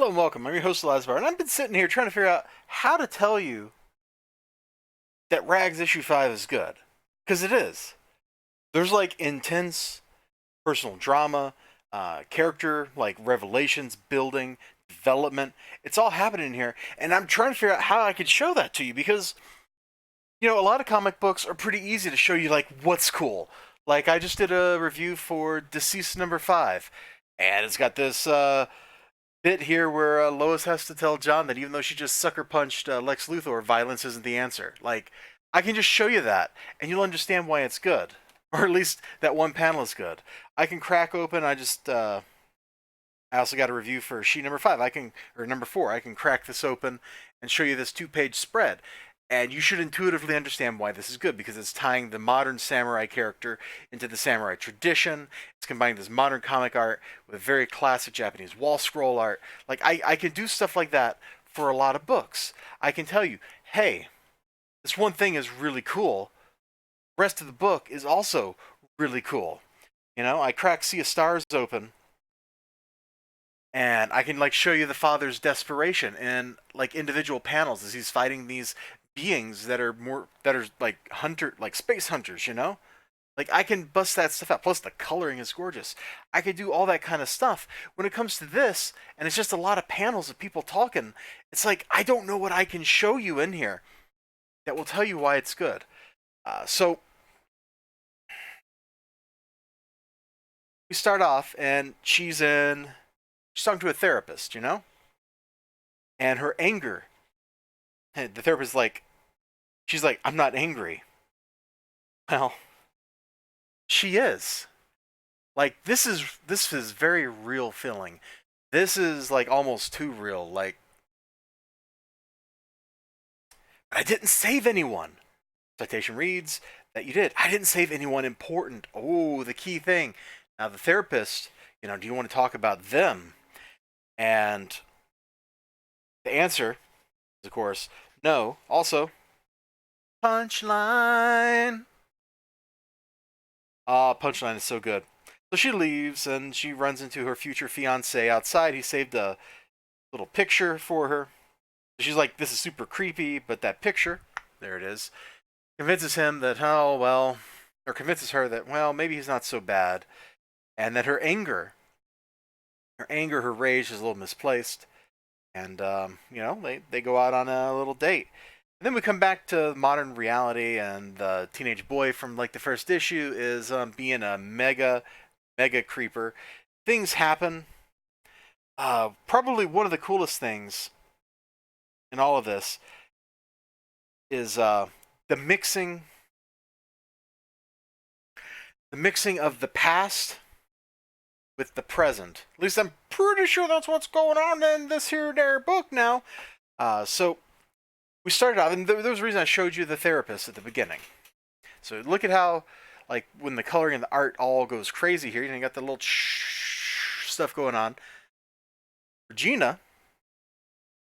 Hello and welcome. I'm your host, Elizibar, and I've been sitting here trying to figure out how to tell you that Rags issue 5 is good. Because it is. There's like intense personal drama, character, like revelations, building, development. It's all happening in here, and I'm trying to figure out how I could show that to you because, a lot of comic books are pretty easy to show you, like, what's cool. Like, I just did a review for Deceased number 5, and it's got this, bit here where Lois has to tell John that even though she just sucker punched Lex Luthor, violence isn't the answer. Like, I can just show you that, and you'll understand why it's good, or at least that one panel is good. I can crack open. I also got a review for sheet number 5. Or number 4. I can crack this open and show you this 2-page spread. And you should intuitively understand why this is good, because it's tying the modern samurai character into the samurai tradition. It's combining this modern comic art with very classic Japanese wall scroll art. Like, I can do stuff like that for a lot of books. I can tell you, hey, this one thing is really cool. The rest of the book is also really cool. I crack Sea of Stars open, and I can, like, show you the father's desperation in, like, individual panels as he's fighting these beings that are like space hunters. Like, I can bust that stuff out. Plus the coloring is gorgeous. I could do all that kind of stuff. When it comes to this, and it's just a lot of panels of people talking, it's like I don't know what I can show you in here that will tell you why it's good. So we start off, and she's talking to a therapist. And her anger, and the therapist, like, she's like, I'm not angry. Well, she is. Like, this is very real feeling. This is, like, almost too real. Like, I didn't save anyone. Citation reads that you did. I didn't save anyone important. Oh, the key thing. Now, the therapist, do you want to talk about them? And the answer is, of course, no. Also, punchline. Punchline is so good. So she leaves, and she runs into her future fiance outside. He saved a little picture for her. She's like, this is super creepy, but that picture, there it is, convinces him that, oh, well, or convinces her that, well, maybe he's not so bad, and that her rage is a little misplaced, and, they go out on a little date. And then we come back to modern reality, and the teenage boy from, like, the first issue is being a mega creeper. Things happen. Probably one of the coolest things in all of this is the mixing of the past with the present. At least I'm pretty sure that's what's going on in this here there book now. So we started off, and there was a reason I showed you the therapist at the beginning. So look at how, like, when the coloring and the art all goes crazy here, you got the little stuff going on. Regina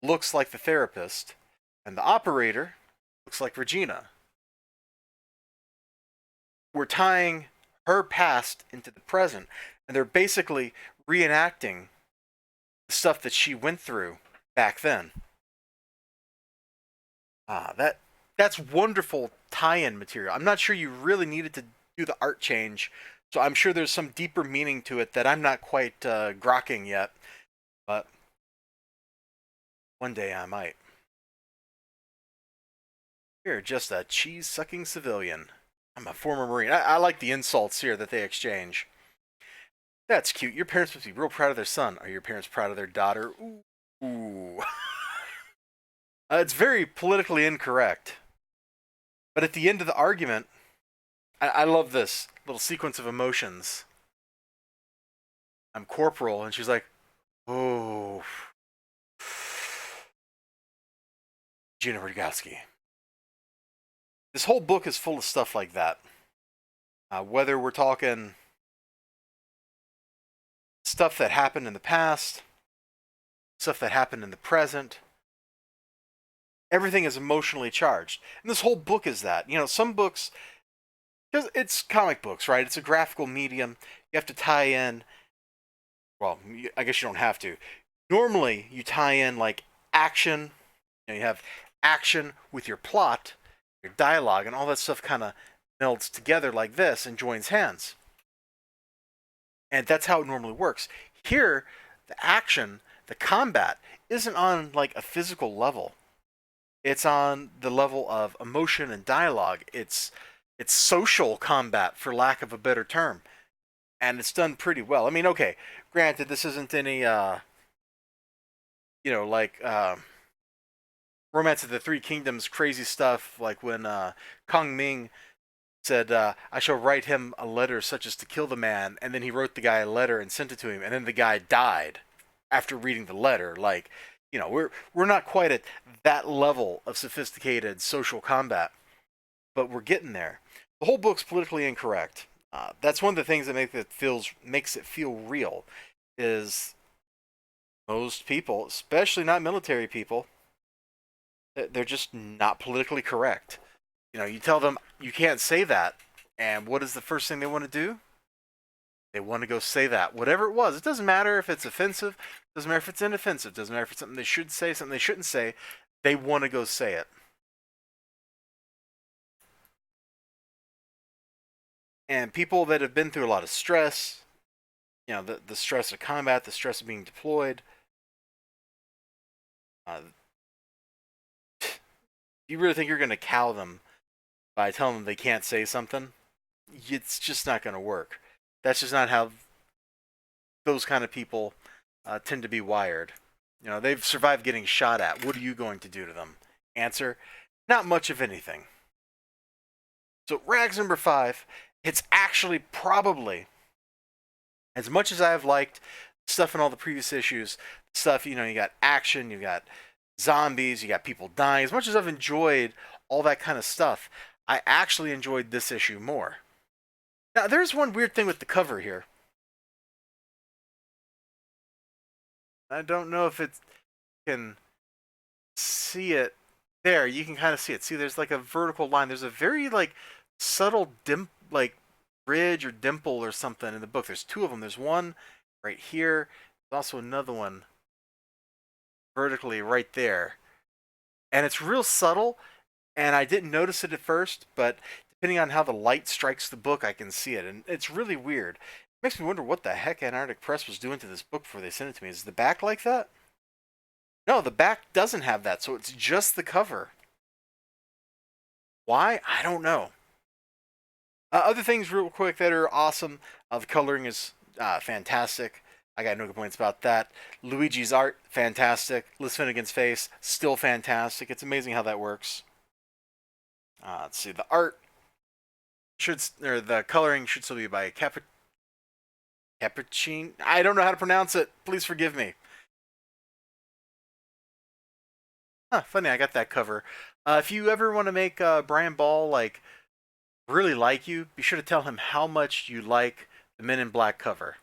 looks like the therapist, and the operator looks like Regina. We're tying her past into the present, and they're basically reenacting the stuff that she went through back then. That's wonderful tie-in material. I'm not sure you really needed to do the art change, so I'm sure there's some deeper meaning to it that I'm not quite grokking yet, but one day I might. You're just a cheese-sucking civilian. I'm a former Marine. I like the insults here that they exchange. That's cute. Your parents must be real proud of their son. Are your parents proud of their daughter? Ooh. It's very politically incorrect. But at the end of the argument, I love this little sequence of emotions. I'm corporal, and she's like, oh. Gina Rodgowski. This whole book is full of stuff like that. Whether we're talking stuff that happened in the past, stuff that happened in the present, everything is emotionally charged. And this whole book is that. Some books, because it's comic books, right? It's a graphical medium. You have to tie in, well, I guess you don't have to. Normally, you tie in like action, you have action with your plot, your dialogue, and all that stuff kind of melds together like this and joins hands. And that's how it normally works. Here, the action, the combat, isn't on like a physical level. It's on the level of emotion and dialogue. It's social combat, for lack of a better term, and it's done pretty well. I mean, okay, granted, this isn't any like Romance of the Three Kingdoms crazy stuff, like when Kong Ming said, I shall write him a letter such as to kill the man, and then he wrote the guy a letter and sent it to him, and then the guy died after reading the letter. Like, we're not quite at that level of sophisticated social combat, but we're getting there. The whole book's politically incorrect. That's one of the things that makes it feel real. Is most people, especially not military people, they're just not politically correct. You tell them you can't say that, and what is the first thing they want to do? They want to go say that, whatever it was. It doesn't matter if it's offensive, it doesn't matter if it's inoffensive, it doesn't matter if it's something they should say, something they shouldn't say. They want to go say it. And people that have been through a lot of stress, the stress of combat, the stress of being deployed, you really think you're going to cow them by telling them they can't say something? It's just not going to work. That's just not how those kind of people tend to be wired. They've survived getting shot at. What are you going to do to them? Answer: not much of anything. So Rags number 5, it's actually probably, as much as I've liked stuff in all the previous issues, stuff, you got action, you got zombies, you got people dying, as much as I've enjoyed all that kind of stuff, I actually enjoyed this issue more. Now, there's one weird thing with the cover here. I don't know if it can see it. There, you can kind of see it. See, there's like a vertical line. There's a very like subtle like ridge or dimple or something in the book. There's 2 of them. There's one right here. There's also another one vertically right there. And it's real subtle, and I didn't notice it at first, but depending on how the light strikes the book, I can see it. And it's really weird. It makes me wonder what the heck Antarctic Press was doing to this book before they sent it to me. Is the back like that? No, the back doesn't have that, so it's just the cover. Why? I don't know. Other things, real quick, that are awesome. The coloring is fantastic. I got no complaints about that. Luigi's art, fantastic. Liz Finnegan's face, still fantastic. It's amazing how that works. Let's see. The art or the coloring should still be by Capuchin. I don't know how to pronounce it. Please forgive me. Funny, I got that cover. If you ever want to make Brian Ball really like you, be sure to tell him how much you like the Men in Black cover.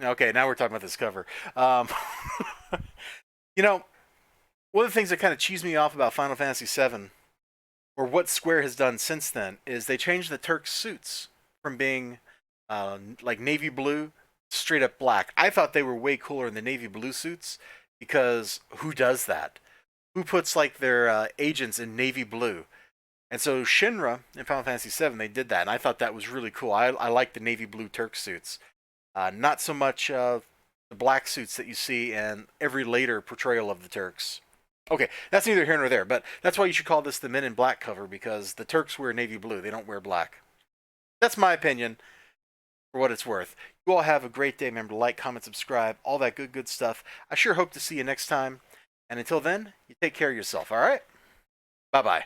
Okay, now we're talking about this cover. One of the things that kind of cheesed me off about Final Fantasy VII, or what Square has done since then, is they changed the Turks' suits from being like navy blue straight up black. I thought they were way cooler in the navy blue suits, because who does that? Who puts like their agents in navy blue? And so Shinra in Final Fantasy VII, they did that, and I thought that was really cool. I like the navy blue Turk suits. Not so much the black suits that you see in every later portrayal of the Turks. Okay, that's neither here nor there, but that's why you should call this the Men in Black cover, because the Turks wear navy blue. They don't wear black. That's my opinion, for what it's worth. You all have a great day. Remember to like, comment, subscribe, all that good stuff. I sure hope to see you next time. And until then, you take care of yourself, all right? Bye-bye.